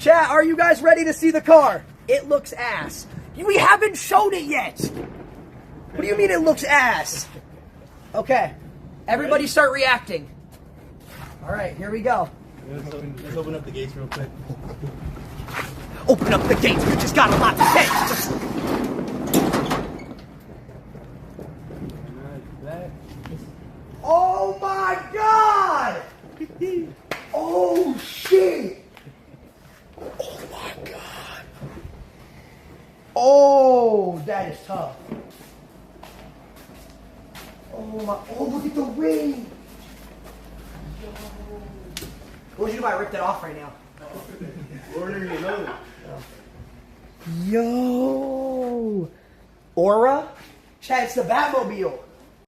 Chat, are you guys ready to see the car? It looks ass. We haven't shown it yet. What do you mean it looks ass? Okay. Everybody start reacting. All right, here we go. Let's open up the gates real quick. Open up the gates. We just got a lot to say. Oh my God! Oh shit! Oh my God! Oh, that is tough. Oh my! Oh, look at the ring! What would you do if I ripped it off right now? Ordering another. Yo! Aura? Chad, it's the Batmobile.